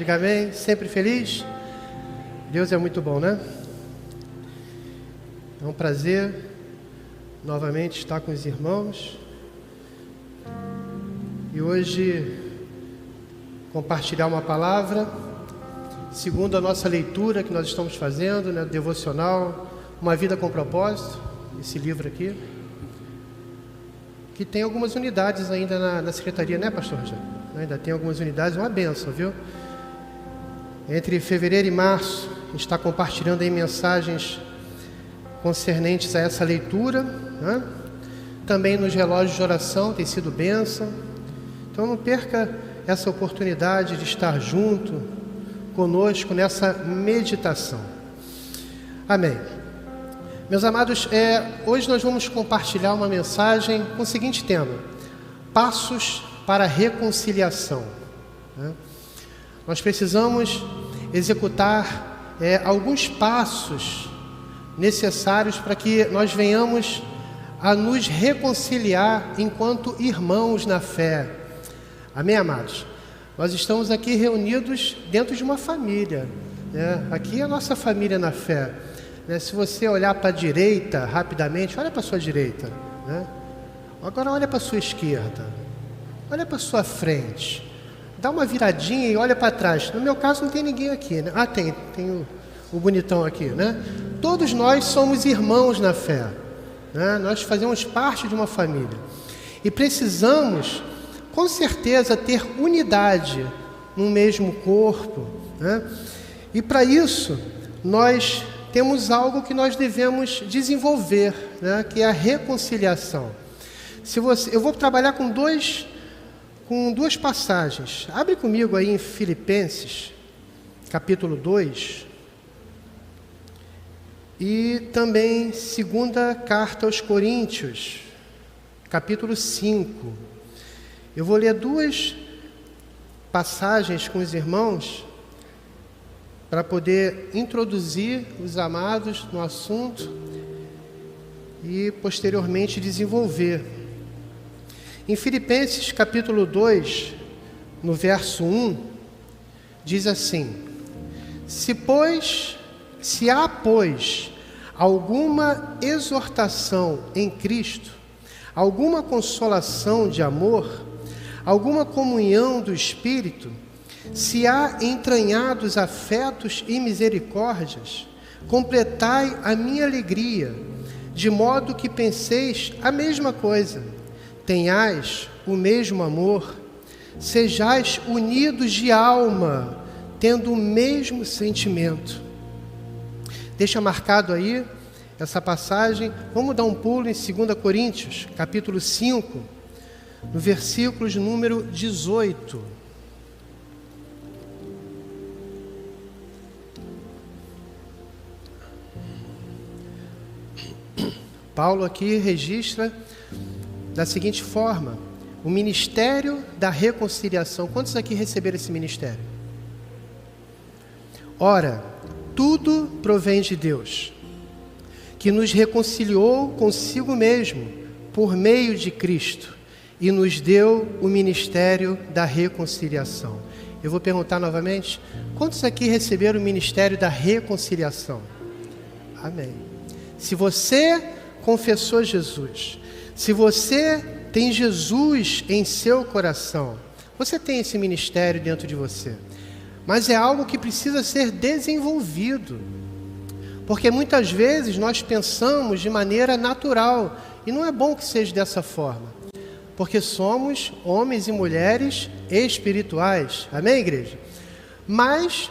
Diga amém. Sempre feliz? Deus é muito bom, né? É um prazer novamente estar com os irmãos e hoje compartilhar uma palavra segundo a nossa leitura que nós estamos fazendo, né? Devocional, Uma Vida com Propósito, esse livro aqui, que tem algumas unidades ainda na secretaria, né, pastor Rogério? Ainda tem algumas unidades, uma bênção, viu? Entre fevereiro e março, a gente está compartilhando aí mensagens concernentes a essa leitura, né? Também nos relógios de oração tem sido bênção. Então não perca essa oportunidade de estar junto conosco nessa meditação. Amém. Meus amados, hoje nós vamos compartilhar uma mensagem com o seguinte tema: passos para a reconciliação, né? Nós precisamos executar alguns passos necessários para que nós venhamos a nos reconciliar enquanto irmãos na fé. Amém, amados? Nós estamos aqui reunidos dentro de uma família, né? Aqui é a nossa família na fé, né? Se você olhar para a direita rapidamente, olha para a sua direita, né? Agora olha para a sua esquerda, olha para a sua frente, dá uma viradinha e olha para trás. No meu caso não tem ninguém aqui, né? Ah, tem o bonitão aqui, né? Todos nós somos irmãos na fé, né? Nós fazemos parte de uma família e precisamos, com certeza, ter unidade no mesmo corpo, né? E para isso nós temos algo que nós devemos desenvolver, né? Que é a reconciliação. Eu vou trabalhar com duas passagens. Abre comigo aí em Filipenses, capítulo 2, e também segunda carta aos Coríntios, capítulo 5. Eu vou ler duas passagens com os irmãos para poder introduzir os amados no assunto e posteriormente desenvolver. Em Filipenses capítulo 2, no verso 1, diz assim: Se há, pois, alguma exortação em Cristo, alguma consolação de amor, alguma comunhão do Espírito, se há entranhados afetos e misericórdias, completai a minha alegria, de modo que penseis a mesma coisa, tenhais o mesmo amor, sejais unidos de alma, tendo o mesmo sentimento. Deixa marcado aí essa passagem. Vamos dar um pulo em 2 Coríntios, capítulo 5, no versículo de número 18. Paulo aqui registra da seguinte forma: o ministério da reconciliação. Quantos aqui receberam esse ministério? Ora, tudo provém de Deus, que nos reconciliou consigo mesmo por meio de Cristo e nos deu o ministério da reconciliação. Eu vou perguntar novamente: quantos aqui receberam o ministério da reconciliação? Amém. Se você confessou Jesus, se você tem Jesus em seu coração, você tem esse ministério dentro de você. Mas é algo que precisa ser desenvolvido, porque muitas vezes nós pensamos de maneira natural, e não é bom que seja dessa forma, porque somos homens e mulheres espirituais, amém, igreja? Mas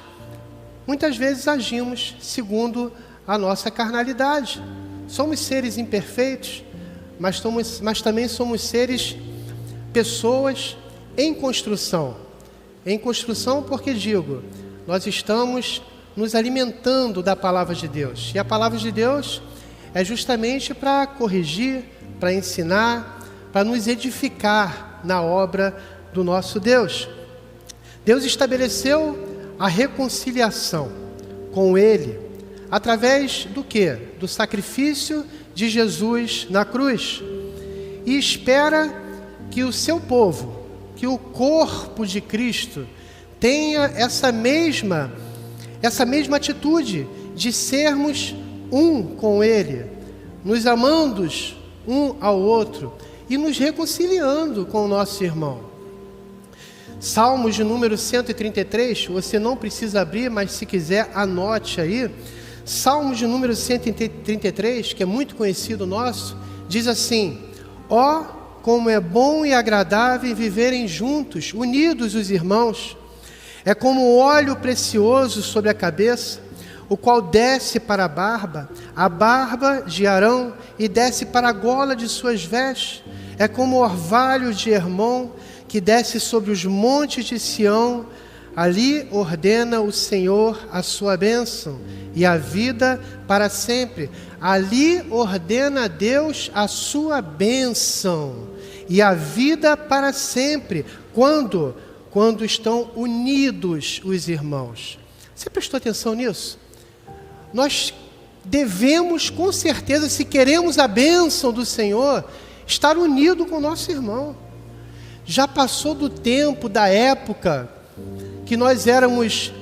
muitas vezes agimos segundo a nossa carnalidade. Somos seres imperfeitos, mas também somos pessoas em construção. Em construção porque digo, nós estamos nos alimentando da palavra de Deus. E a palavra de Deus é justamente para corrigir, para ensinar, para nos edificar na obra do nosso Deus. Deus estabeleceu a reconciliação com Ele, através do quê? Do sacrifício de Jesus na cruz. E espera que o seu povo, que o corpo de Cristo tenha essa mesma atitude de sermos um com Ele, nos amando um ao outro e nos reconciliando com o nosso irmão. Salmos de número 133, você não precisa abrir, mas se quiser anote aí. Salmos de número 133, que é muito conhecido nosso, diz assim: ó, como é bom e agradável viverem juntos, unidos os irmãos. É como o óleo precioso sobre a cabeça, o qual desce para a barba de Arão, e desce para a gola de suas vestes. É como o orvalho de Hermon, que desce sobre os montes de Sião. Ali ordena o Senhor a sua bênção e a vida para sempre. Ali ordena Deus a sua bênção e a vida para sempre. Quando estão unidos os irmãos. Você prestou atenção nisso? Nós devemos, com certeza, se queremos a bênção do Senhor, estar unido com o nosso irmão. Já passou do tempo, da época, que nós éramos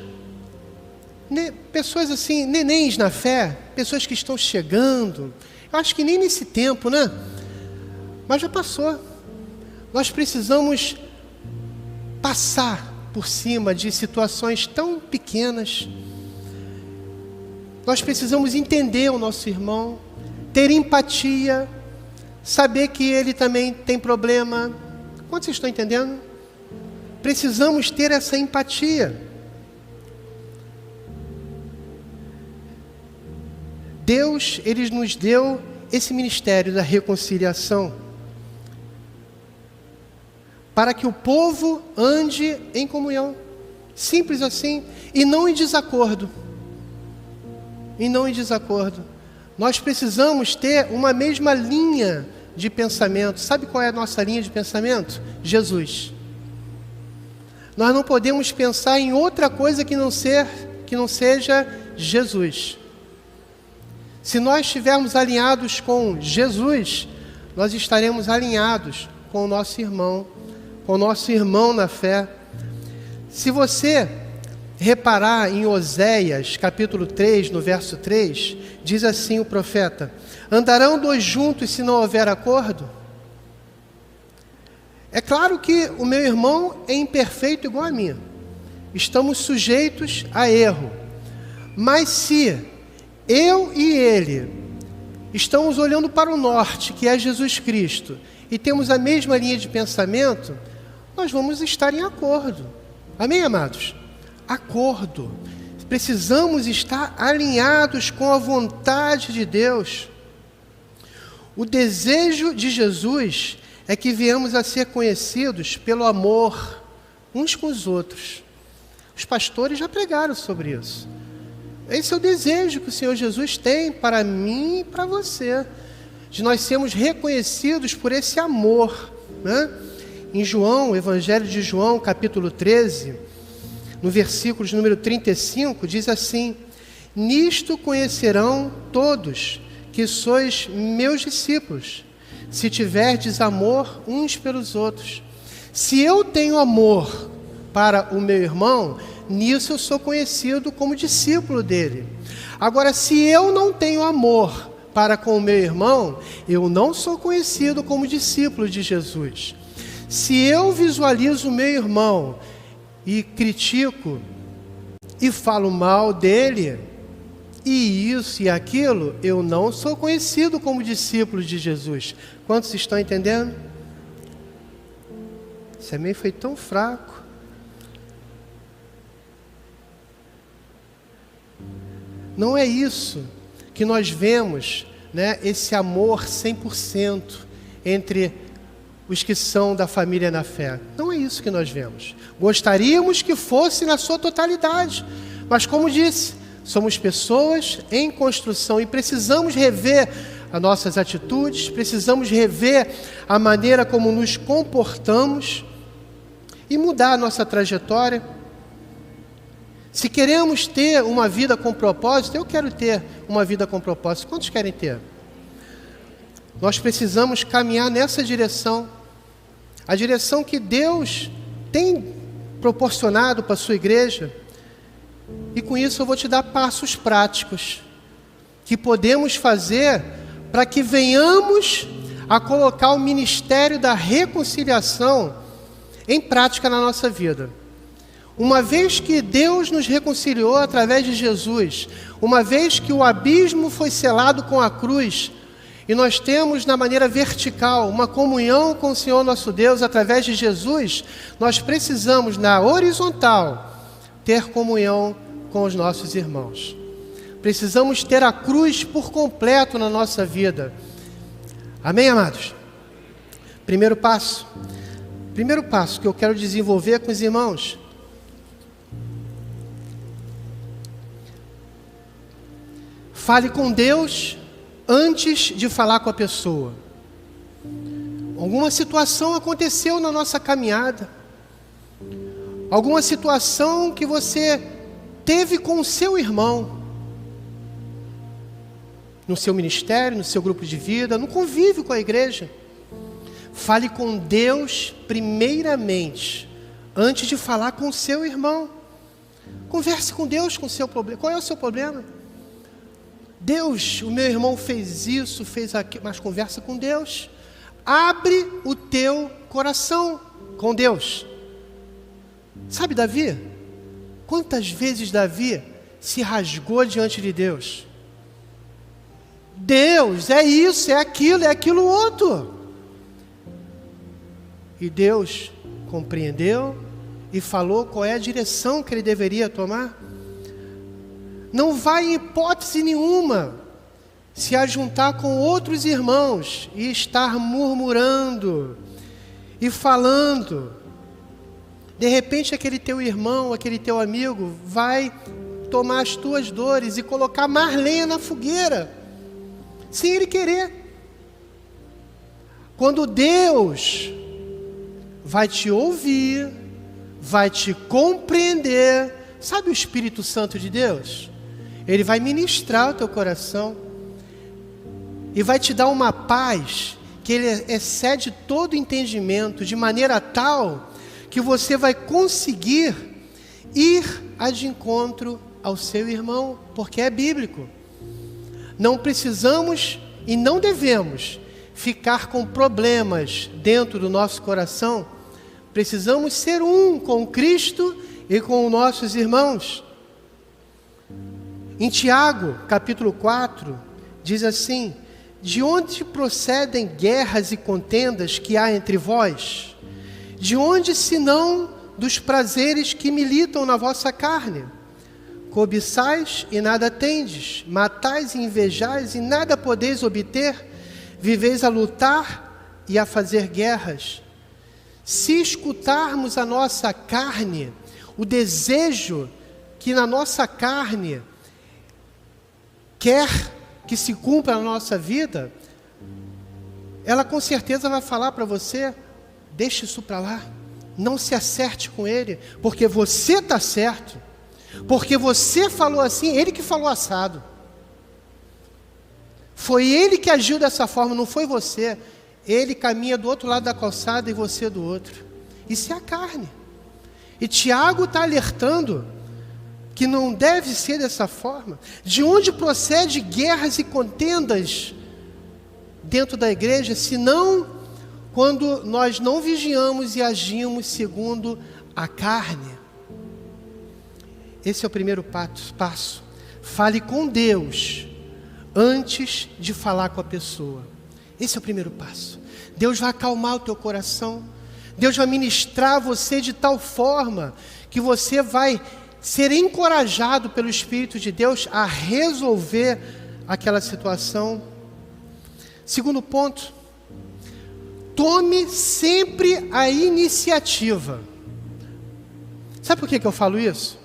pessoas assim, nenéns na fé, pessoas que estão chegando. Eu acho que nem nesse tempo, né? Mas já passou. Nós precisamos passar por cima de situações tão pequenas. Nós precisamos entender o nosso irmão, ter empatia, saber que ele também tem problema. Quantos vocês estão entendendo? Precisamos ter essa empatia. Deus, Ele nos deu esse ministério da reconciliação para que o povo ande em comunhão, simples assim, e não em desacordo. Nós precisamos ter uma mesma linha de pensamento. Sabe qual é a nossa linha de pensamento? Jesus. Nós não podemos pensar em outra coisa que não seja Jesus. Se nós estivermos alinhados com Jesus, nós estaremos alinhados com o nosso irmão na fé. Se você reparar em Oséias, capítulo 3, no verso 3, diz assim o profeta: andarão dois juntos se não houver acordo? É claro que o meu irmão é imperfeito igual a mim. Estamos sujeitos a erro. Mas se eu e ele estamos olhando para o norte, que é Jesus Cristo, e temos a mesma linha de pensamento, nós vamos estar em acordo. Amém, amados? Acordo. Precisamos estar alinhados com a vontade de Deus. O desejo de Jesus é que viemos a ser conhecidos pelo amor uns com os outros. Os pastores já pregaram sobre isso. Esse é o desejo que o Senhor Jesus tem para mim e para você, de nós sermos reconhecidos por esse amor, né? Em João, Evangelho de João, capítulo 13, no versículo de número 35, diz assim: nisto conhecerão todos que sois meus discípulos, se tiverdes amor uns pelos outros. Se eu tenho amor para o meu irmão, nisso eu sou conhecido como discípulo dele. Agora, se eu não tenho amor para com o meu irmão, eu não sou conhecido como discípulo de Jesus. Se eu visualizo o meu irmão e critico e falo mal dele, e isso e aquilo, eu não sou conhecido como discípulo de Jesus. Quantos estão entendendo? Esse amém foi tão fraco. Não é isso que nós vemos, né, esse amor 100% entre os que são da família na fé. Não é isso que nós vemos. Gostaríamos que fosse na sua totalidade, mas como disse, somos pessoas em construção e precisamos rever as nossas atitudes, precisamos rever a maneira como nos comportamos e mudar a nossa trajetória. Se queremos ter uma vida com propósito, eu quero ter uma vida com propósito. Quantos querem ter? Nós precisamos caminhar nessa direção. A direção que Deus tem proporcionado para a sua igreja, e com isso eu vou te dar passos práticos que podemos fazer para que venhamos a colocar o ministério da reconciliação em prática na nossa vida. Uma vez que Deus nos reconciliou através de Jesus, uma vez que o abismo foi selado com a cruz, e nós temos na maneira vertical uma comunhão com o Senhor nosso Deus através de Jesus, nós precisamos na horizontal ter comunhão com os nossos irmãos. Precisamos ter a cruz por completo na nossa vida. Amém, amados? Primeiro passo que eu quero desenvolver com os irmãos. Fale com Deus antes de falar com a pessoa. Alguma situação aconteceu na nossa caminhada. Alguma situação que você teve com o seu irmão. No seu ministério, no seu grupo de vida, no convívio com a igreja. Fale com Deus primeiramente, antes de falar com o seu irmão. Converse com Deus com o seu problema. Qual é o seu problema? Deus, o meu irmão fez isso, fez aquilo, mas conversa com Deus. Abre o teu coração com Deus. Sabe Davi? Quantas vezes Davi se rasgou diante de Deus? Deus, é isso, é aquilo outro. E Deus compreendeu e falou qual é a direção que ele deveria tomar. Não vai em hipótese nenhuma se ajuntar com outros irmãos e estar murmurando e falando. De repente aquele teu irmão, aquele teu amigo vai tomar as tuas dores e colocar mais lenha na fogueira, sem ele querer. Quando Deus vai te ouvir, vai te compreender, sabe o Espírito Santo de Deus? Ele vai ministrar o teu coração e vai te dar uma paz que ele excede todo entendimento, de maneira tal que você vai conseguir ir de encontro ao seu irmão, porque é bíblico. Não precisamos e não devemos ficar com problemas dentro do nosso coração. Precisamos ser um com Cristo e com os nossos irmãos. Em Tiago, capítulo 4, diz assim: de onde procedem guerras e contendas que há entre vós? De onde, senão dos prazeres que militam na vossa carne? Cobiçais e nada tendes, matais e invejais e nada podeis obter, viveis a lutar e a fazer guerras. Se escutarmos a nossa carne, o desejo que na nossa carne quer que se cumpra na nossa vida, ela com certeza vai falar para você: deixe isso para lá, não se acerte com ele, porque você está certo, porque você falou assim, ele que falou assado. Foi ele que agiu dessa forma, não foi você. Ele caminha do outro lado da calçada e você do outro. Isso é a carne. E Tiago está alertando que não deve ser dessa forma. De onde procede guerras e contendas dentro da igreja, senão quando nós não vigiamos e agimos segundo a carne? Esse é o primeiro passo. Fale com Deus antes de falar com a pessoa. Esse é o primeiro passo. Deus vai acalmar o teu coração. Deus vai ministrar você de tal forma que você vai ser encorajado pelo Espírito de Deus a resolver aquela situação. Segundo ponto, tome sempre a iniciativa. Sabe por que eu falo isso?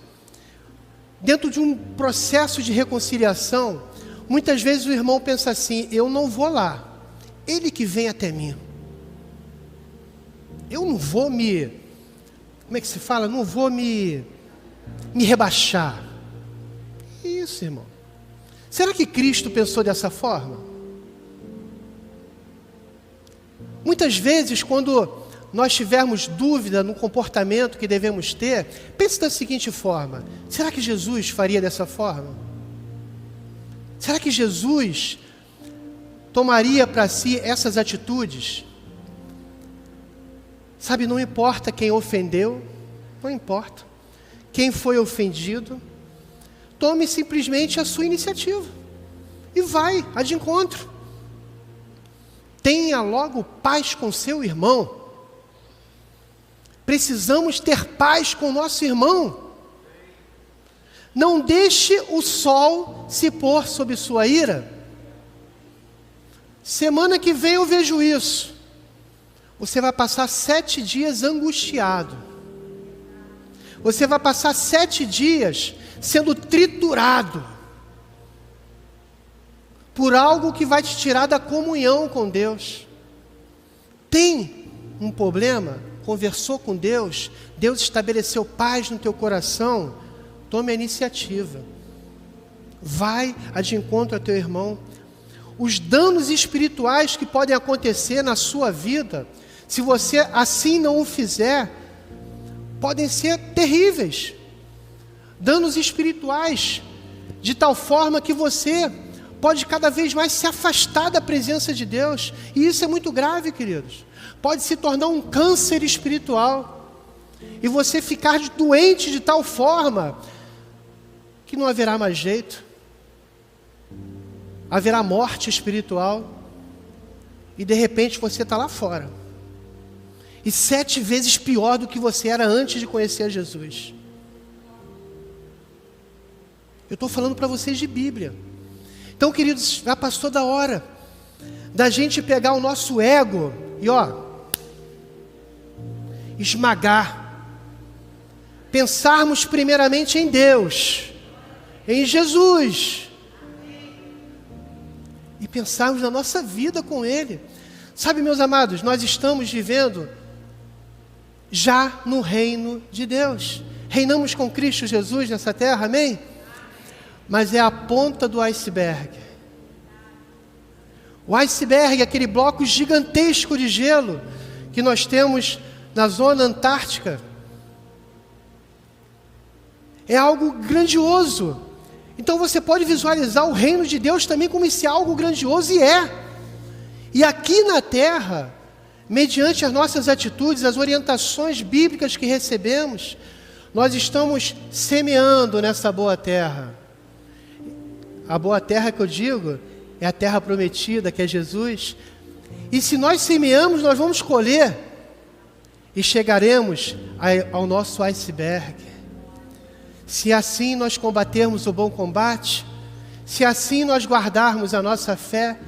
Dentro de um processo de reconciliação, muitas vezes o irmão pensa assim: eu não vou lá, ele que vem até mim. Eu não vou como é que se fala? Não vou me rebaixar. Isso, irmão. Será que Cristo pensou dessa forma? Muitas vezes, quando nós tivermos dúvida no comportamento que devemos ter, pense da seguinte forma: será que Jesus faria dessa forma? Será que Jesus tomaria para si essas atitudes? Sabe, não importa quem ofendeu, não importa quem foi ofendido, tome simplesmente a sua iniciativa e vai de encontro. Tenha logo paz com seu irmão. Precisamos ter paz com o nosso irmão. Não deixe o sol se pôr sob sua ira. Semana que vem eu vejo isso. Você vai passar 7 dias angustiado. Você vai passar 7 dias sendo triturado por algo que vai te tirar da comunhão com Deus. Tem um problema? Conversou com Deus, Deus estabeleceu paz no teu coração, tome a iniciativa. Vai de encontro ao teu irmão. Os danos espirituais que podem acontecer na sua vida, se você assim não o fizer, podem ser terríveis. Danos espirituais, de tal forma que você pode cada vez mais se afastar da presença de Deus. E isso é muito grave, queridos. Pode se tornar um câncer espiritual. E você ficar doente de tal forma que não haverá mais jeito. Haverá morte espiritual. E de repente você está lá fora. E 7 vezes pior do que você era antes de conhecer Jesus. Eu estou falando para vocês de Bíblia. Então, queridos, já passou da hora da gente pegar o nosso ego e esmagar. Pensarmos primeiramente em Deus, em Jesus. E pensarmos na nossa vida com Ele. Sabe, meus amados, nós estamos vivendo já no reino de Deus. Reinamos com Cristo Jesus nessa terra, amém? Mas é a ponta do iceberg. O iceberg é aquele bloco gigantesco de gelo que nós temos na zona antártica. É algo grandioso. Então você pode visualizar o reino de Deus também como esse algo grandioso, e é. E aqui na terra, mediante as nossas atitudes, as orientações bíblicas que recebemos, nós estamos semeando nessa boa terra. A boa terra que eu digo é a terra prometida, que é Jesus. E se nós semeamos, nós vamos colher. E chegaremos ao nosso iceberg. Se assim nós combatermos o bom combate, se assim nós guardarmos a nossa fé,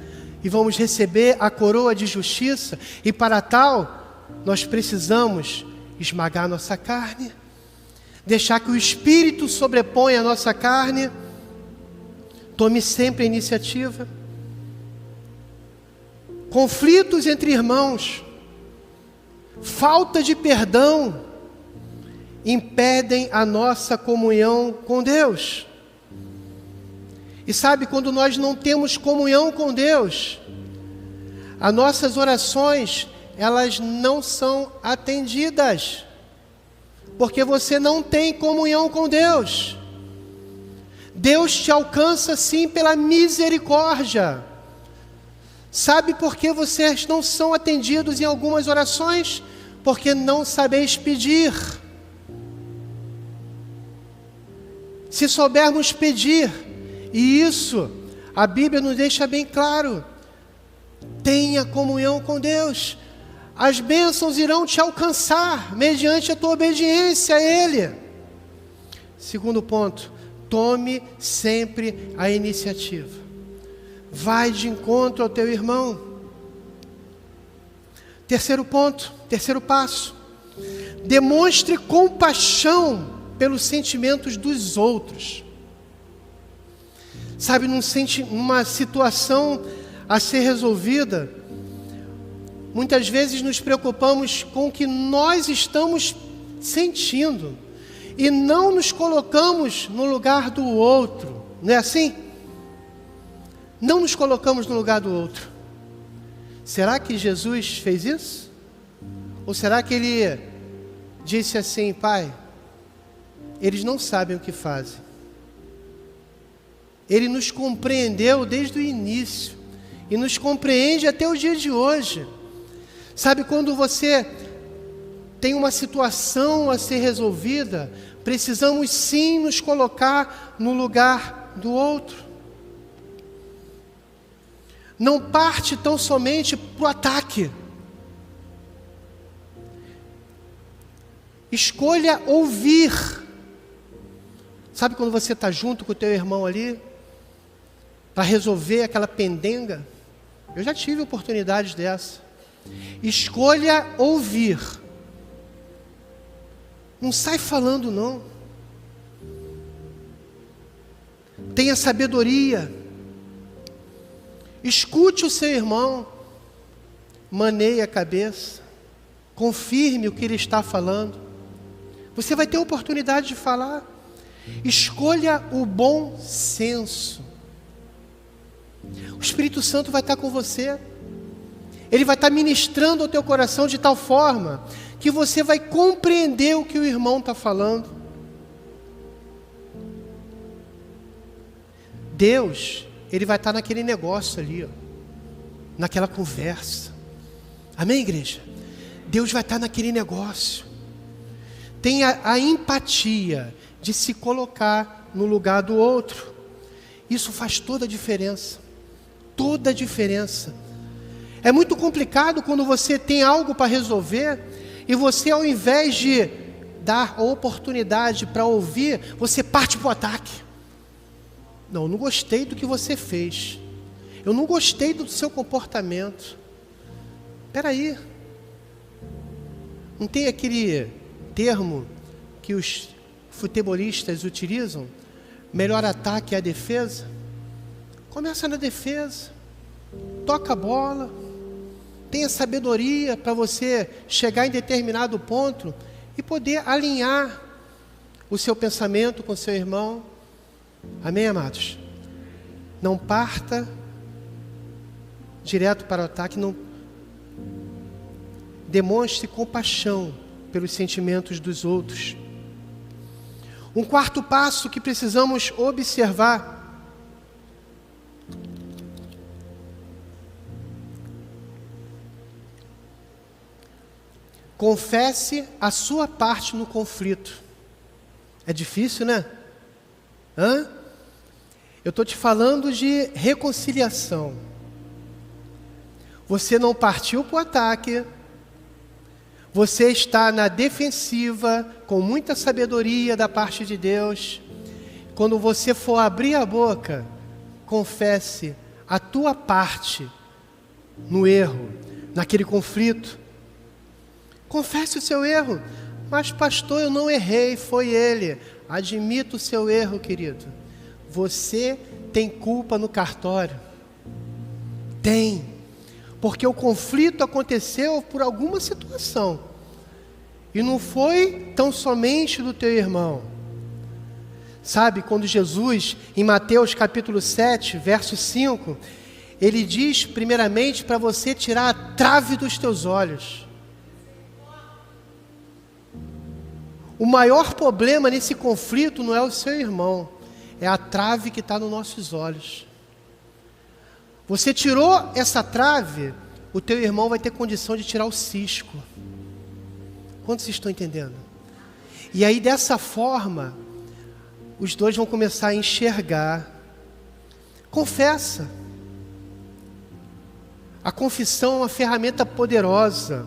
e vamos receber a coroa de justiça, e para tal, nós precisamos esmagar a nossa carne, deixar que o Espírito sobreponha a nossa carne. Tome sempre a iniciativa. Conflitos entre irmãos, falta de perdão, impedem a nossa comunhão com Deus. E sabe, quando nós não temos comunhão com Deus, as nossas orações, elas não são atendidas, porque você não tem comunhão com Deus. Deus te alcança sim pela misericórdia. Sabe por que vocês não são atendidos em algumas orações? Porque não sabeis pedir. Se soubermos pedir, e isso a Bíblia nos deixa bem claro, tenha comunhão com Deus. As bênçãos irão te alcançar mediante a tua obediência a Ele. Segundo ponto, tome sempre a iniciativa. Vai de encontro ao teu irmão. Terceiro ponto, terceiro passo. Demonstre compaixão pelos sentimentos dos outros. Sabe, numa situação a ser resolvida, muitas vezes nos preocupamos com o que nós estamos sentindo e não nos colocamos no lugar do outro, não é assim? Não nos colocamos no lugar do outro. Será que Jesus fez isso? Ou será que ele disse assim: Pai, eles não sabem o que fazem. Ele nos compreendeu desde o início e nos compreende até o dia de hoje. Sabe, quando você tem uma situação a ser resolvida, precisamos sim nos colocar no lugar do outro. Não parte tão somente para o ataque. Escolha ouvir. Sabe quando você está junto com o teu irmão ali, para resolver aquela pendenga? Eu já tive oportunidades dessa. Escolha ouvir. Não sai falando, não. Tenha sabedoria. Escute o seu irmão. Maneie a cabeça. Confirme o que ele está falando. Você vai ter oportunidade de falar. Escolha o bom senso. O Espírito Santo vai estar com você. Ele vai estar ministrando ao teu coração de tal forma que você vai compreender o que o irmão está falando. Deus, Ele vai estar naquele negócio ali, ó, naquela conversa. Amém, igreja? Deus vai estar naquele negócio. Tenha a empatia de se colocar no lugar do outro. Isso faz toda a diferença. Toda a diferença. É muito complicado quando você tem algo para resolver e você, ao invés de dar a oportunidade para ouvir, você parte para o ataque. Não gostei do que você fez. Eu não gostei do seu comportamento. Espera aí. Não tem aquele termo que os futebolistas utilizam? Melhor ataque é a defesa. Começa na defesa. Toca a bola. Tenha sabedoria para você chegar em determinado ponto e poder alinhar o seu pensamento com o seu irmão. Amém, amados? Não parta direto para o ataque, não demonstre compaixão pelos sentimentos dos outros. Um quarto passo que precisamos observar: confesse a sua parte no conflito. É difícil, né? Eu estou te falando de reconciliação. Você não partiu para o ataque. Você está na defensiva, com muita sabedoria da parte de Deus. Quando você for abrir a boca, confesse a tua parte no erro, naquele conflito. Confesse o seu erro. Mas pastor, eu não errei, foi ele. Admita o seu erro, querido. Você tem culpa no cartório. Tem. Porque o conflito aconteceu por alguma situação. E não foi tão somente do teu irmão. Sabe, quando Jesus, em Mateus capítulo 7, verso 5, ele diz primeiramente para você tirar a trave dos teus olhos. O maior problema nesse conflito não é o seu irmão, é a trave que está nos nossos olhos. Você tirou essa trave, o teu irmão vai ter condição de tirar o cisco. Quantos estão entendendo? E aí, dessa forma, os dois vão começar a enxergar. Confessa. A confissão é uma ferramenta poderosa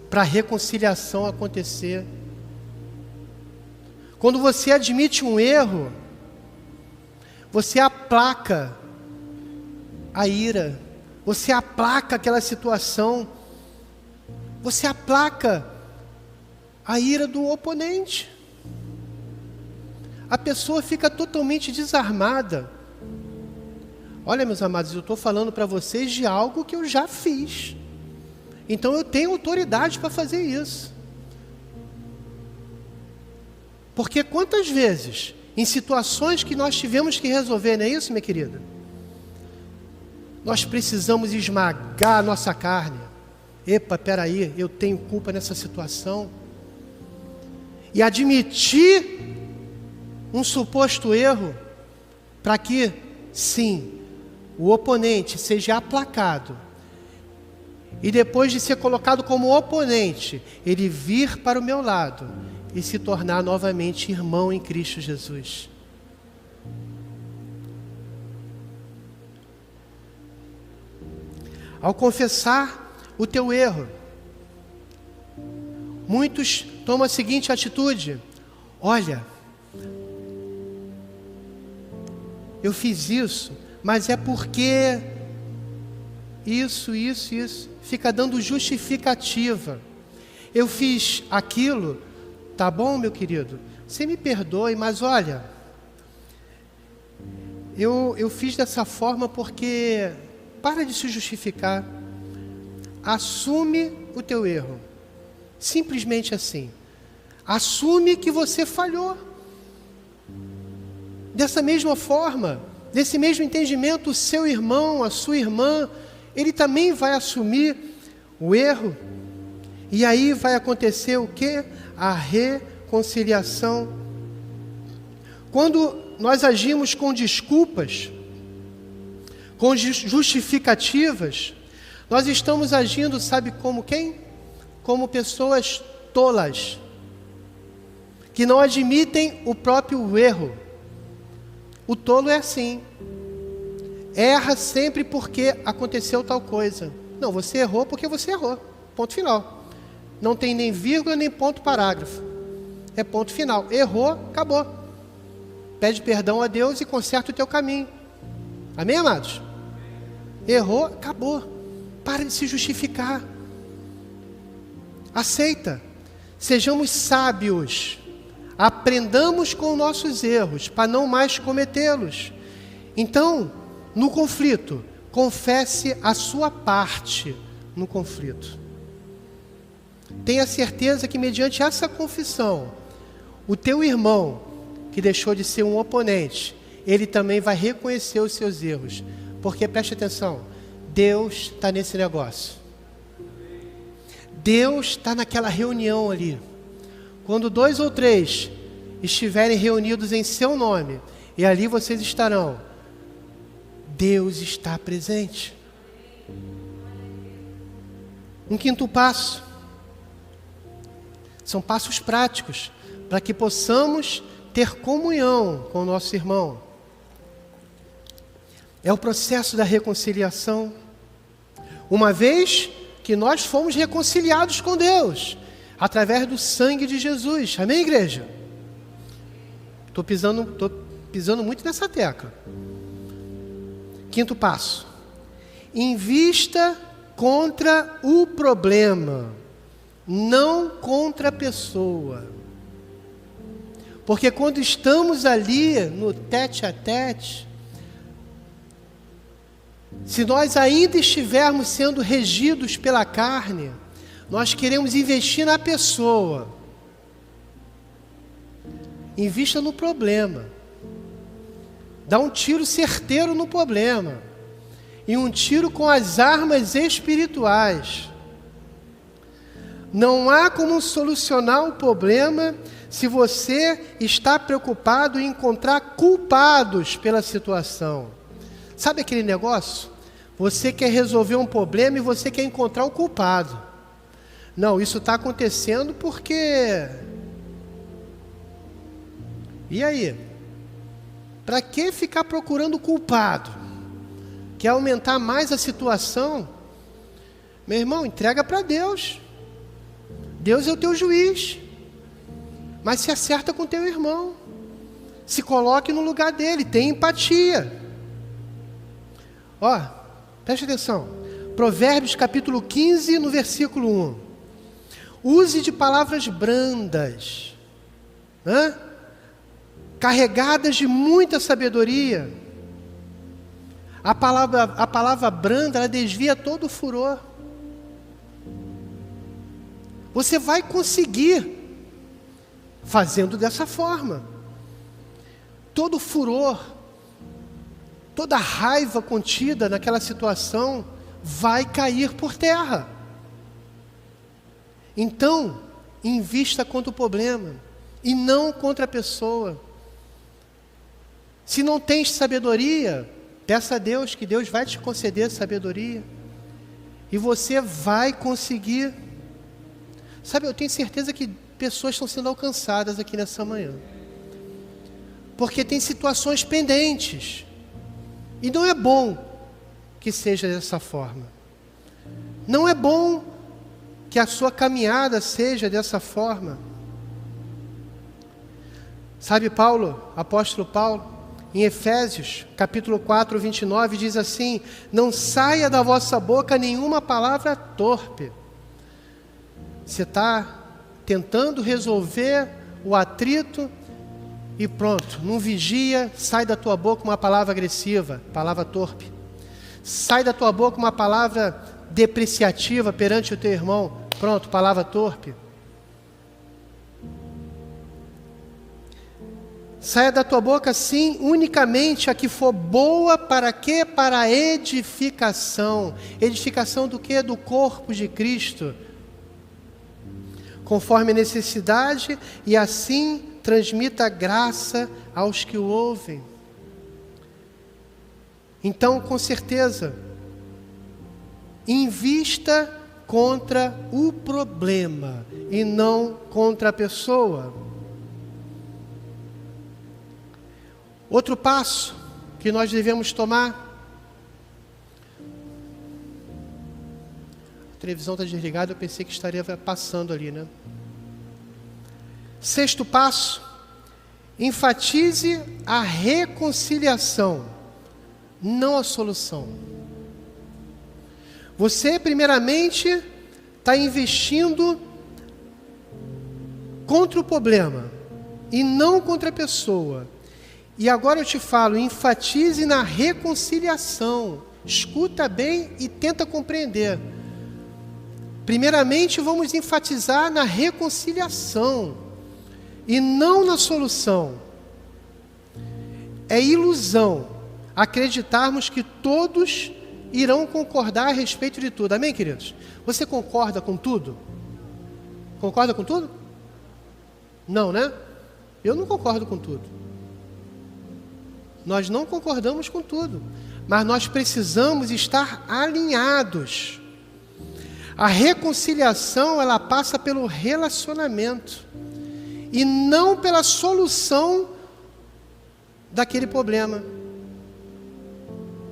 para a reconciliação acontecer. Quando você admite um erro, você aplaca a ira, você aplaca aquela situação, você aplaca a ira do oponente. A pessoa fica totalmente desarmada. Olha, meus amados, eu estou falando para vocês de algo que eu já fiz. Então eu tenho autoridade para fazer isso. Porque quantas vezes, em situações que nós tivemos que resolver, não é isso, minha querida? Nós precisamos esmagar a nossa carne. epa, peraí, eu tenho culpa nessa situação. E admitir um suposto erro, para que, sim, o oponente seja aplacado. E depois de ser colocado como oponente, ele vir para o meu lado e se tornar novamente irmão em Cristo Jesus. Ao confessar o teu erro, muitos tomam a seguinte atitude: olha, eu fiz isso, mas é porque isso. Fica dando justificativa. Eu fiz aquilo, tá bom, meu querido? Você me perdoe, mas olha, eu fiz dessa forma porque... Para de se justificar. Assume o teu erro. Simples assim. Assume que você falhou. Dessa mesma forma, nesse mesmo entendimento, o seu irmão, a sua irmã, ele também vai assumir o erro. E aí vai acontecer o quê? A reconciliação. Quando nós agimos com desculpas, com justificativas, nós estamos agindo, sabe como quem? Como pessoas tolas, que não admitem o próprio erro. O tolo é assim, erra sempre porque aconteceu tal coisa. Não, você errou porque você errou, ponto final. Não tem nem vírgula, nem ponto parágrafo. É ponto final, errou, acabou. Pede perdão a Deus e conserta o teu caminho. Amém, amados? Errou, acabou. Para de se justificar. Aceita. Sejamos sábios. Aprendamos com nossos erros, para não mais cometê-los. Então, no conflito, confesse a sua parte no conflito. Tenha certeza que mediante essa confissão, o teu irmão, que deixou de ser um oponente, ele também vai reconhecer os seus erros. Porque, preste atenção, Deus está nesse negócio. Deus está naquela reunião ali. Quando 2 ou 3 estiverem reunidos em seu nome, e ali vocês estarão, Deus está presente. Um quinto passo. São passos práticos, para que possamos ter comunhão com o nosso irmão. É o processo da reconciliação. Uma vez que nós fomos reconciliados com Deus, através do sangue de Jesus. Amém, igreja? Estou pisando muito nessa tecla. Quinto passo. Invista contra o problema, não contra a pessoa. Porque quando estamos ali no tete a tete, se nós ainda estivermos sendo regidos pela carne, nós queremos investir na pessoa. Invista no problema. Dá um tiro certeiro no problema. E um tiro com as armas espirituais. Não há como solucionar o problema se você está preocupado em encontrar culpados pela situação. Sabe aquele negócio? Você quer resolver um problema e você quer encontrar o culpado. Não, isso está acontecendo porque... E aí? Para que ficar procurando o culpado? Quer aumentar mais a situação? Meu irmão, entrega para Deus. Deus é o teu juiz. Mas se acerta com teu irmão. Se coloque no lugar dele, tenha empatia. Ó, preste atenção. Provérbios capítulo 15, no versículo 1. Use de palavras brandas, carregadas de muita sabedoria. A palavra branda, ela desvia todo o furor. Você vai conseguir fazendo dessa forma. Todo furor, toda raiva contida naquela situação vai cair por terra. Então, invista contra o problema e não contra a pessoa. Se não tens sabedoria, peça a Deus, que Deus vai te conceder sabedoria. E você vai conseguir. Sabe, eu tenho certeza que pessoas estão sendo alcançadas aqui nessa manhã. Porque tem situações pendentes. E não é bom que seja dessa forma. Não é bom que a sua caminhada seja dessa forma. Sabe Paulo, apóstolo Paulo, em Efésios, capítulo 4, 29, diz assim: não saia da vossa boca nenhuma palavra torpe. Você está tentando resolver o atrito e pronto, não vigia, sai da tua boca uma palavra agressiva, palavra torpe. Sai da tua boca uma palavra depreciativa perante o teu irmão, pronto, palavra torpe. Saia da tua boca, sim, unicamente a que for boa. Para quê? Para a edificação. Edificação do quê? Do corpo de Cristo. Conforme a necessidade, e assim transmita graça aos que o ouvem. Então, com certeza, invista contra o problema e não contra a pessoa. Outro passo que nós devemos tomar. A televisão está desligada, eu pensei que estaria passando ali, né? Sexto passo, enfatize a reconciliação, não a solução. Você, primeiramente, está investindo contra o problema e não contra a pessoa. E agora eu te falo, enfatize na reconciliação. Escuta bem e tenta compreender. Primeiramente, vamos enfatizar na reconciliação e não na solução. É ilusão acreditarmos que todos irão concordar a respeito de tudo. Amém, queridos? Você concorda com tudo? Concorda com tudo? Não, né? Eu não concordo com tudo. Nós não concordamos com tudo, mas nós precisamos estar alinhados. A reconciliação, ela passa pelo relacionamento e não pela solução daquele problema.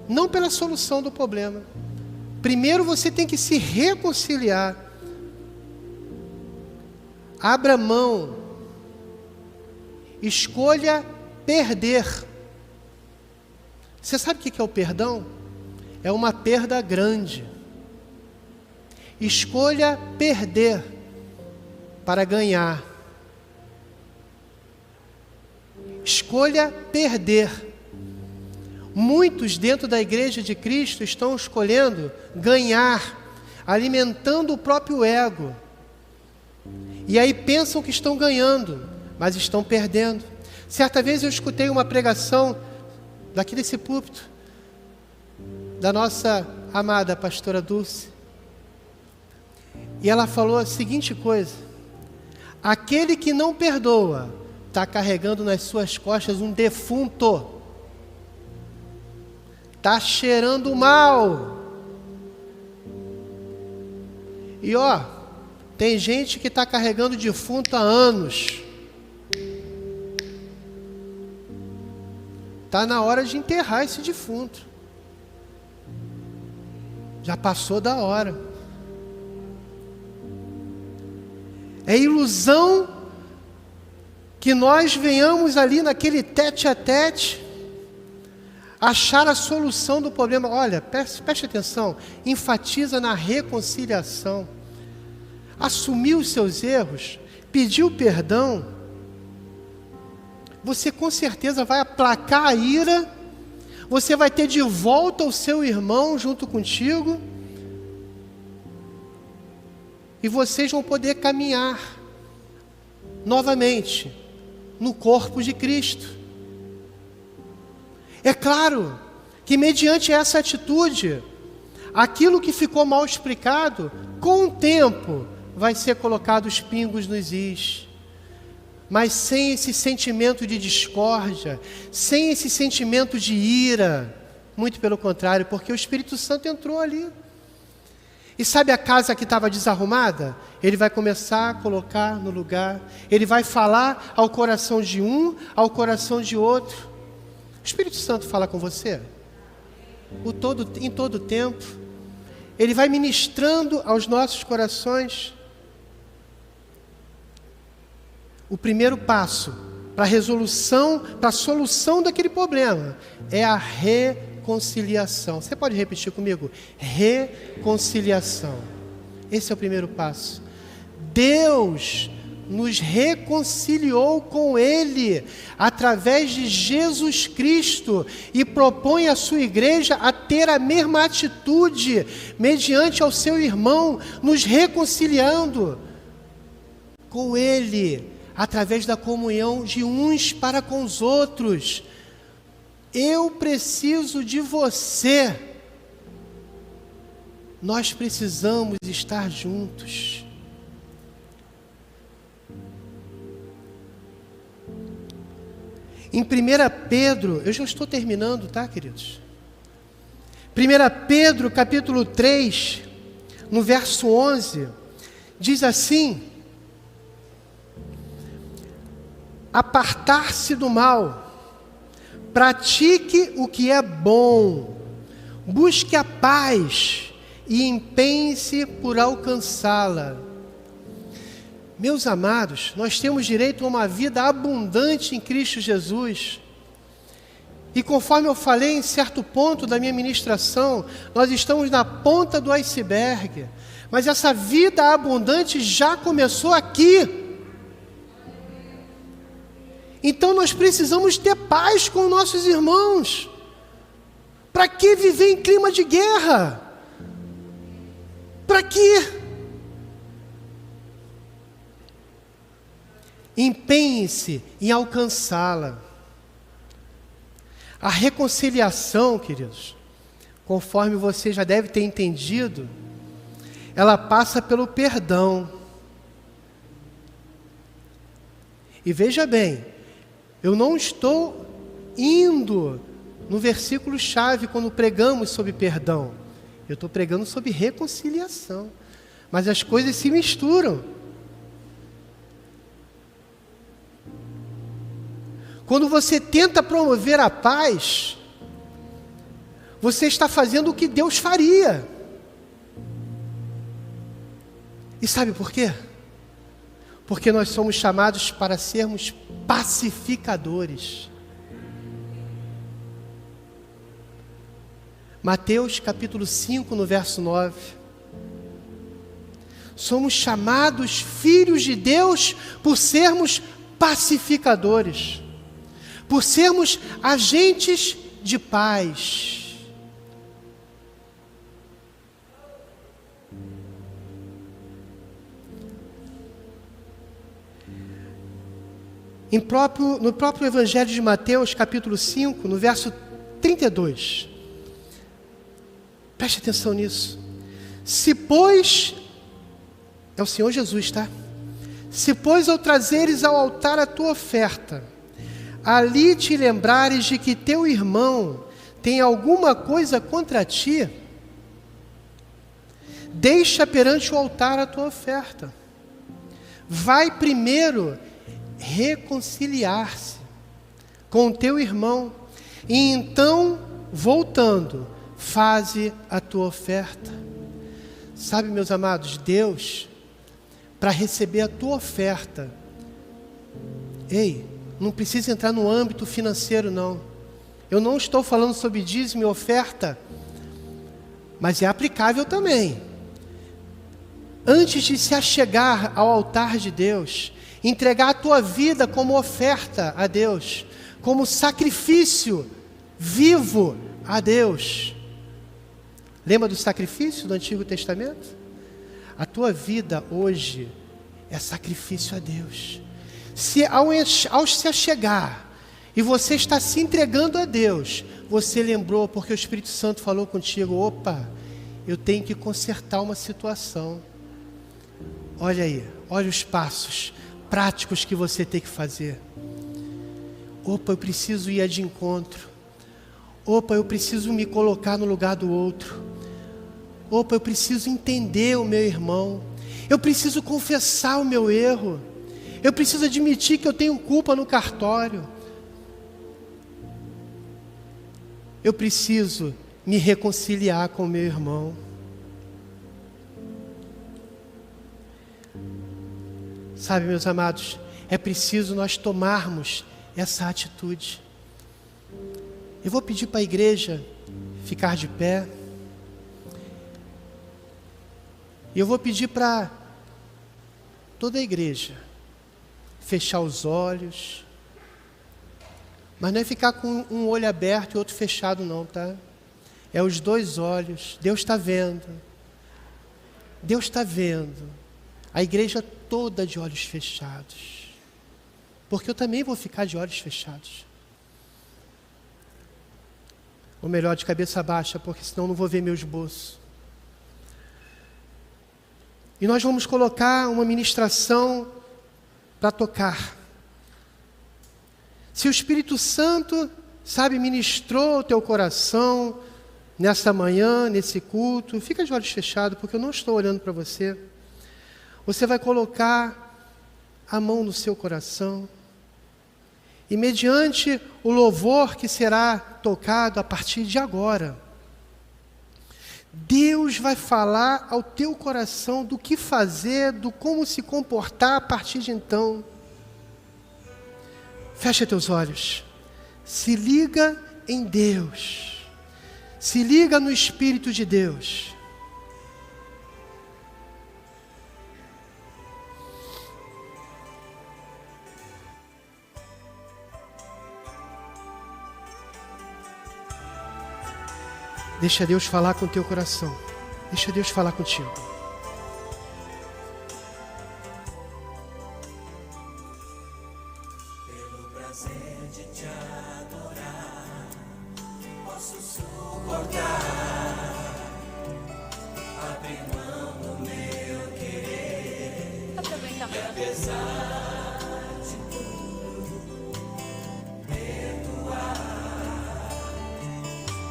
Não pela solução do problema. Primeiro você tem que se reconciliar. Abra mão. Escolha perder. Você sabe o que é o perdão? É uma perda grande. Escolha perder para ganhar. Escolha perder. Muitos dentro da igreja de Cristo estão escolhendo ganhar, alimentando o próprio ego. E aí pensam que estão ganhando, mas estão perdendo. Certa vez eu escutei uma pregação daqui desse púlpito, da nossa amada pastora Dulce. E ela falou a seguinte coisa: aquele que não perdoa, está carregando nas suas costas um defunto. Está cheirando mal. E tem gente que está carregando defunto há anos. Está na hora de enterrar esse defunto. Já passou da hora. É ilusão que nós venhamos ali naquele tete a tete achar a solução do problema. Olha, preste atenção, enfatiza na reconciliação. Assumir os seus erros, pedir o perdão, você com certeza vai aplacar a ira, você vai ter de volta o seu irmão junto contigo, e vocês vão poder caminhar novamente no corpo de Cristo. É claro que mediante essa atitude, aquilo que ficou mal explicado, com o tempo vai ser colocado os pingos nos is. Mas sem esse sentimento de discórdia, sem esse sentimento de ira, muito pelo contrário, porque o Espírito Santo entrou ali. E sabe a casa que estava desarrumada? Ele vai começar a colocar no lugar. Ele vai falar ao coração de um, ao coração de outro. O Espírito Santo fala com você em todo tempo. Ele vai ministrando aos nossos corações. O primeiro passo para a resolução, para a solução daquele problema é a reconciliação. Você pode repetir comigo? Reconciliação. Esse é o primeiro passo. Deus nos reconciliou com Ele através de Jesus Cristo e propõe à sua igreja a ter a mesma atitude mediante ao seu irmão, nos reconciliando com Ele através da comunhão de uns para com os outros. Eu preciso de você. Nós precisamos estar juntos. Em 1 Pedro, eu já estou terminando, tá, queridos? 1 Pedro, capítulo 3, no verso 11, diz assim: apartar-se do mal, pratique o que é bom, busque a paz e empenhe-se por alcançá-la. Meus amados, nós temos direito a uma vida abundante em Cristo Jesus. E conforme eu falei em certo ponto da minha ministração, nós estamos na ponta do iceberg. Mas essa vida abundante já começou aqui. Então nós precisamos ter paz com nossos irmãos. Para que viver em clima de guerra? Para quê? Empenhe-se em alcançá-la. A reconciliação, queridos, conforme você já deve ter entendido, ela passa pelo perdão. E veja bem, eu não estou indo no versículo-chave quando pregamos sobre perdão. Eu estou pregando sobre reconciliação. Mas as coisas se misturam. Quando você tenta promover a paz, você está fazendo o que Deus faria. E sabe por quê? Porque nós somos chamados para sermos pacificadores. Mateus capítulo 5, no verso 9. Somos chamados filhos de Deus por sermos pacificadores, por sermos agentes de paz. No próprio Evangelho de Mateus, capítulo 5, no verso 32. Preste atenção nisso. Se, pois, é o Senhor Jesus, tá? Se, pois, ao trazeres ao altar a tua oferta, ali te lembrares de que teu irmão tem alguma coisa contra ti, deixa perante o altar a tua oferta. Vai primeiro reconciliar-se com o teu irmão, e então, voltando, faze a tua oferta. Sabe, meus amados, Deus, para receber a tua oferta, não precisa entrar no âmbito financeiro, não. Eu não estou falando sobre dízimo e oferta, mas é aplicável também. Antes de se achegar ao altar de Deus, entregar a tua vida como oferta a Deus, como sacrifício vivo a Deus. Lembra do sacrifício do Antigo Testamento? A tua vida hoje é sacrifício a Deus. Se ao se achegar e você está se entregando a Deus, você lembrou porque o Espírito Santo falou contigo: opa, eu tenho que consertar uma situação. Olha aí, olha os passos práticos que você tem que fazer. Opa, eu preciso ir de encontro. Opa, eu preciso me colocar no lugar do outro. Opa, eu preciso entender o meu irmão. Eu preciso confessar o meu erro. Eu preciso admitir que eu tenho culpa no cartório. Eu preciso me reconciliar com o meu irmão. Sabe, meus amados, é preciso nós tomarmos essa atitude. Eu vou pedir para a igreja ficar de pé. E eu vou pedir para toda a igreja fechar os olhos. Mas não é ficar com um olho aberto e outro fechado não, tá? É os dois olhos. Deus está vendo. Deus está vendo. A igreja toda de olhos fechados. Porque eu também vou ficar de olhos fechados. Ou melhor, de cabeça baixa, porque senão eu não vou ver meu esboço. E nós vamos colocar uma ministração para tocar. Se o Espírito Santo, sabe, ministrou o teu coração nesta manhã, nesse culto, fica de olhos fechados, porque eu não estou olhando para você. Você vai colocar a mão no seu coração. E mediante o louvor que será tocado a partir de agora, Deus vai falar ao teu coração do que fazer, do como se comportar a partir de então. Fecha teus olhos. Se liga em Deus. Se liga no Espírito de Deus. Deixa Deus falar com o teu coração. Deixa Deus falar contigo. Pelo prazer de te adorar, posso suportar. Abrir mão do meu querer. E apesar de tudo, perdoar.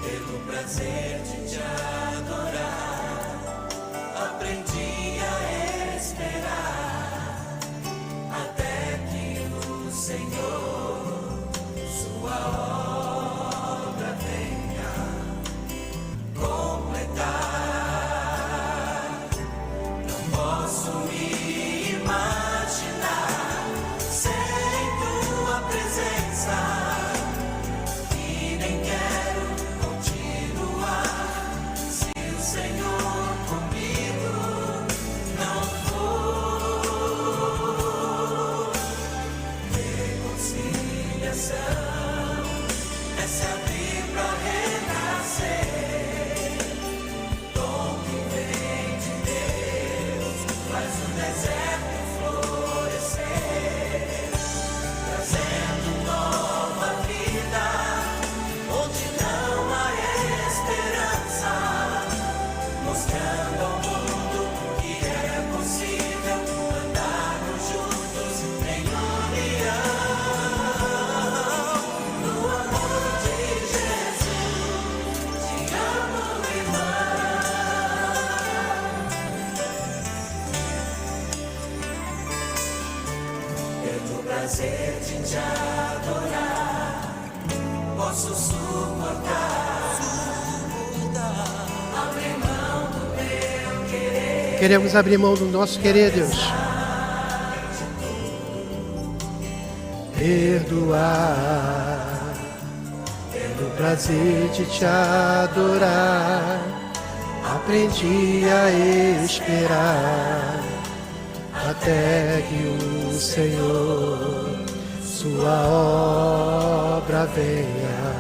Pelo prazer de te adorar, aprendi a esperar, até que o Senhor, sua obra venha completar. Não posso me imaginar sem tua presença. Prazer de te adorar, posso suportar. Abrir mão do meu querer. Queremos abrir mão do nosso querer, Deus. Perdoar. Pelo prazer de te adorar, aprendi a esperar, até que o Senhor, sua obra venha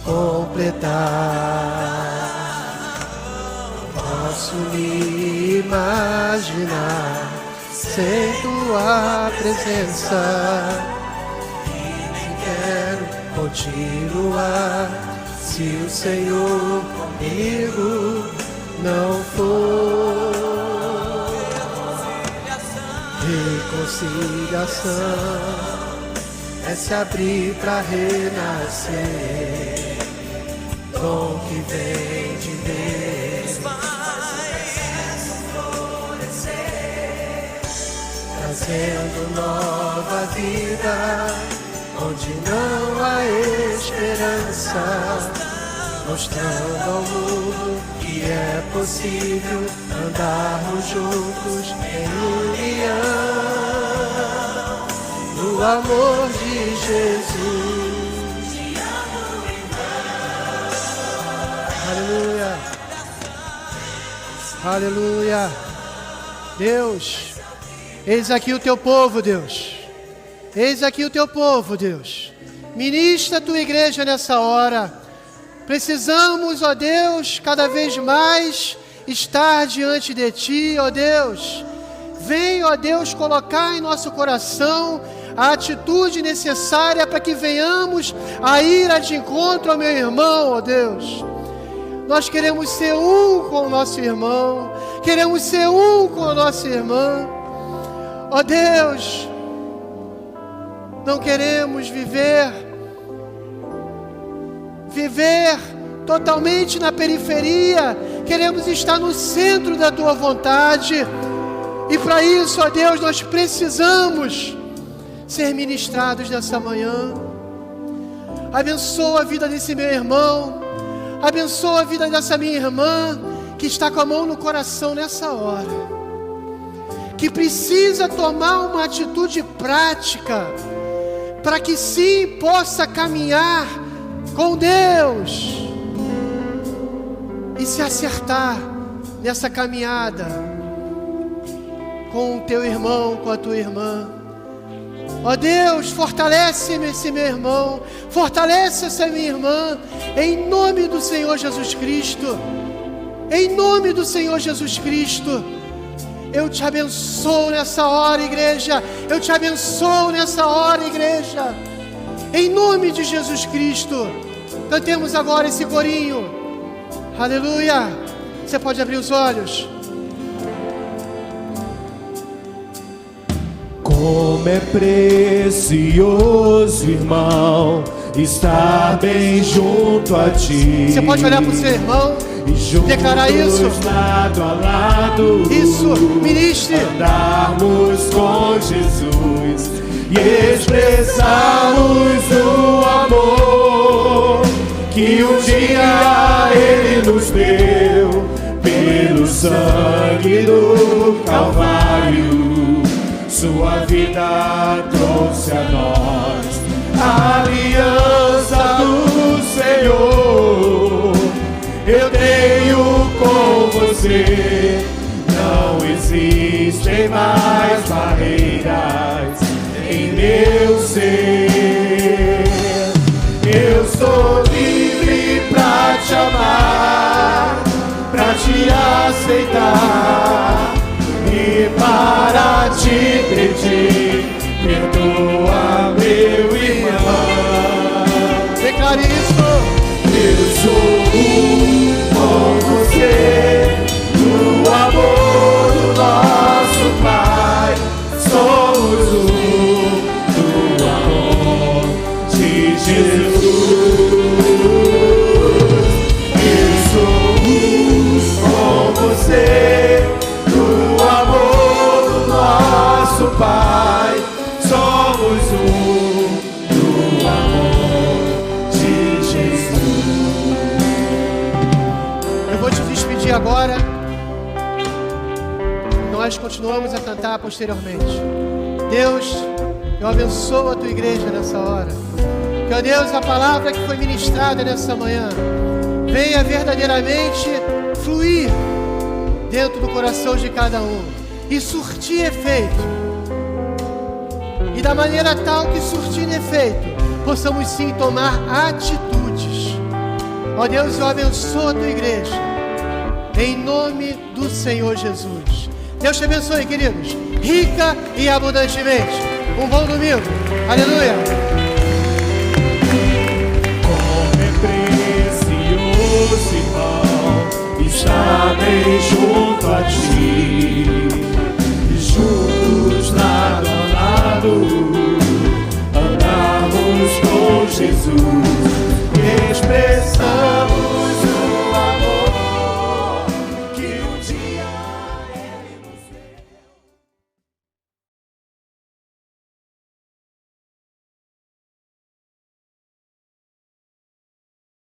completar. Posso me imaginar sem tua presença, e nem quero continuar se o Senhor comigo não for. reconciliação é se abrir para renascer, dom que vem de Deus, trazendo nova vida, onde não há esperança, mostrando ao mundo que é possível andarmos juntos em união, no amor de Jesus. Aleluia, aleluia. Deus, eis aqui o teu povo, Deus. Eis aqui o teu povo, Deus. Ministra a tua igreja nessa hora. Precisamos, ó Deus, cada vez mais estar diante de ti, ó Deus. Vem, ó Deus, colocar em nosso coração a atitude necessária para que venhamos a ir de encontro ao meu irmão, ó Deus. Nós queremos ser um com o nosso irmão, queremos ser um com a nossa irmã. Ó Deus, não queremos viver totalmente na periferia, queremos estar no centro da tua vontade. E para isso, ó Deus, nós precisamos ser ministrados nessa manhã. Abençoa a vida desse meu irmão, abençoa a vida dessa minha irmã, que está com a mão no coração nessa hora, que precisa tomar uma atitude prática, para que sim possa caminhar com Deus e se acertar nessa caminhada com o teu irmão, com a tua irmã. Ó Deus, fortalece esse meu irmão, fortalece essa minha irmã, em nome do Senhor Jesus Cristo. Em nome do Senhor Jesus Cristo. Eu te abençoo nessa hora, igreja. Eu te abençoo nessa hora, igreja. Em nome de Jesus Cristo. Cantemos agora esse corinho. Aleluia. Você pode abrir os olhos. Como é precioso, irmão, estar bem junto a ti. Você pode olhar para o seu irmão e declarar isso. Lado a lado, isso, ministre. Andarmos com Jesus e expressarmos o amor que um dia Ele nos deu pelo sangue do Calvário. Sua vida trouxe a nós a aliança do Senhor. Eu tenho com você, não existem mais barreiras em meu ser. Eu sou livre pra te amar, pra te aceitar e para te pedir, perdoa meu irmão. Declare isso. Eu sou com você, no amor do nosso Pai. Somos do amor de Jesus. Eu sou com você, Pai, somos do amor de Jesus. Eu vou te despedir agora. Nós continuamos a cantar posteriormente. Deus, eu abençoo a tua igreja nessa hora. Que, ó Deus, a palavra que foi ministrada nessa manhã venha verdadeiramente fluir dentro do coração de cada um e surtir efeito. E da maneira tal que, surtindo efeito, possamos sim tomar atitudes. Ó Deus, eu abençoo a tua igreja, em nome do Senhor Jesus. Deus te abençoe, queridos, rica e abundantemente. Um bom domingo. Aleluia. Como é precioso, irmão, estar bem junto a ti, juntos na Jesus.